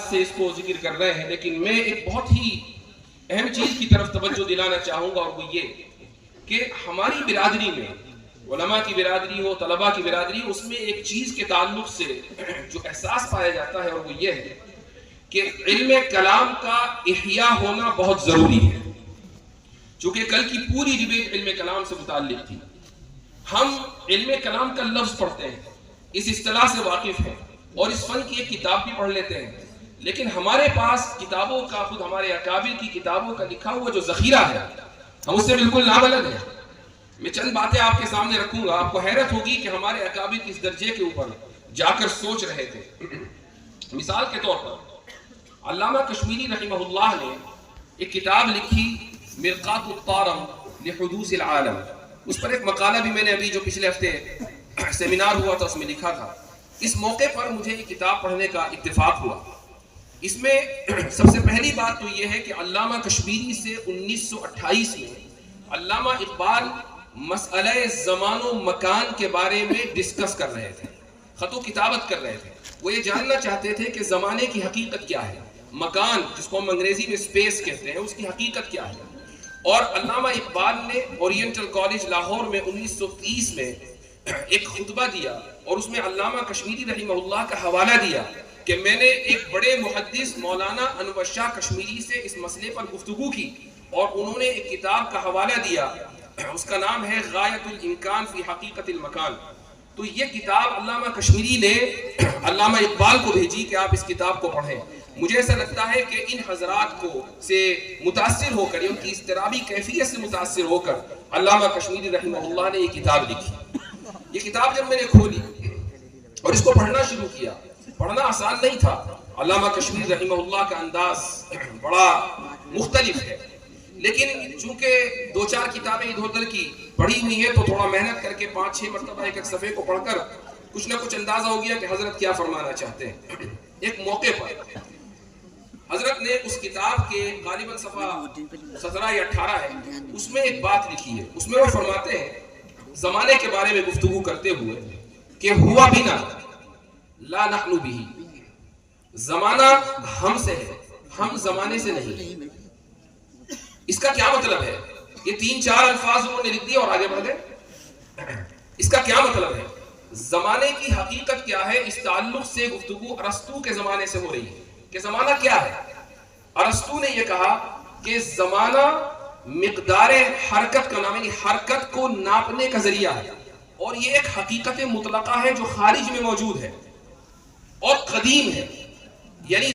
سے اس کو ذکر کر رہے ہیں، لیکن میں ایک بہت ہی اہم چیز کی طرف توجہ دلانا چاہوں گا، اور وہ یہ کہ ہماری برادری میں، علماء کی برادری ہو، طلباء کی برادری، اس میں ایک چیز کے تعلق سے جو احساس پایا جاتا ہے، اور وہ یہ ہے کہ علم کلام کا احیاء ہونا بہت ضروری ہے۔ چونکہ کل کی پوری ڈیبیٹ علم کلام سے متعلق تھی۔ ہم علم کلام کا لفظ پڑھتے ہیں، اس اصطلاح سے واقف ہیں، اور اس فن کی ایک کتاب بھی پڑھ لیتے ہیں، لیکن ہمارے پاس کتابوں کا، خود ہمارے اکابر کی کتابوں کا لکھا ہوا جو ذخیرہ ہے، ہم اس سے بالکل نابلد ہیں۔ میں چند باتیں آپ کے سامنے رکھوں گا، آپ کو حیرت ہوگی کہ ہمارے اکابر کس درجے کے اوپر جا کر سوچ رہے تھے۔ مثال کے طور پر علامہ کشمیری رحمہ اللہ نے ایک کتاب لکھی، مرقات الطارم لحدوث العالم۔ اس پر ایک مقالہ بھی میں نے ابھی جو پچھلے ہفتے سیمینار ہوا تھا اس میں لکھا تھا۔ اس موقع پر مجھے یہ کتاب پڑھنے کا اتفاق ہوا۔ اس میں سب سے پہلی بات تو یہ ہے کہ علامہ کشمیری سے 1928 میں علامہ اقبال مسئلہ زمان و مکان کے بارے میں ڈسکس کر رہے تھے، خط و کتابت کر رہے تھے۔ وہ یہ جاننا چاہتے تھے کہ زمانے کی حقیقت کیا ہے، مکان جس کو ہم انگریزی میں اسپیس کہتے ہیں، اس کی حقیقت کیا ہے۔ اور علامہ اقبال نے اورینٹل کالج لاہور میں 1930 میں ایک خطبہ دیا، اور اس میں علامہ کشمیری رحمہ اللہ کا حوالہ دیا کہ میں نے ایک بڑے محدث مولانا انور شاہ کشمیری سے اس مسئلے پر گفتگو کی، اور انہوں نے ایک کتاب کا حوالہ دیا، اس کا نام ہے غایت الامکان فی حقیقت المکان۔ تو یہ کتاب علامہ کشمیری نے علامہ اقبال کو بھیجی کہ آپ اس کتاب کو پڑھیں۔ مجھے ایسا لگتا ہے کہ ان حضرات کو سے متاثر ہو کر، ان کی اضطرابی کیفیت سے متاثر ہو کر علامہ کشمیری رحمہ اللہ نے یہ کتاب لکھی۔ یہ کتاب جب میں نے کھولی اور اس کو پڑھنا شروع کیا، پڑھنا آسان نہیں تھا۔ علامہ کشمیری رحمہ اللہ کا انداز بڑا مختلف ہے، لیکن چونکہ دو چار کتابیں ادھر ادھر کی پڑھی ہوئی ہیں، تو تھوڑا محنت کر کے 5-6 مرتبہ ایک صفحے کو پڑھ کر کچھ نہ کچھ اندازہ ہو گیا کہ حضرت کیا فرمانا چاہتے ہیں۔ ایک موقع پر حضرت نے اس کتاب کے غالباً صفحہ 17 یا 18 ہے، اس میں ایک بات لکھی ہے۔ اس میں وہ فرماتے ہیں زمانے کے بارے میں گفتگو کرتے ہوئے کہ ہوا بنا لا نحن به، زمانہ ہم سے ہے، ہم زمانے سے نہیں۔ اس کا کیا مطلب ہے؟ یہ 3-4 الفاظ انہوں نے لکھ دیے اور آگے بڑھ گئے۔ اس کا کیا مطلب ہے؟ زمانے کی حقیقت کیا ہے؟ اس تعلق سے گفتگو ارسطو کے زمانے سے ہو رہی ہے کہ زمانہ کیا ہے۔ ارسطو نے یہ کہا کہ زمانہ مقدار حرکت کا نام، یعنی حرکت کو ناپنے کا ذریعہ ہے، اور یہ ایک حقیقت مطلقہ ہے جو خارج میں موجود ہے اور قدیم ہے، یعنی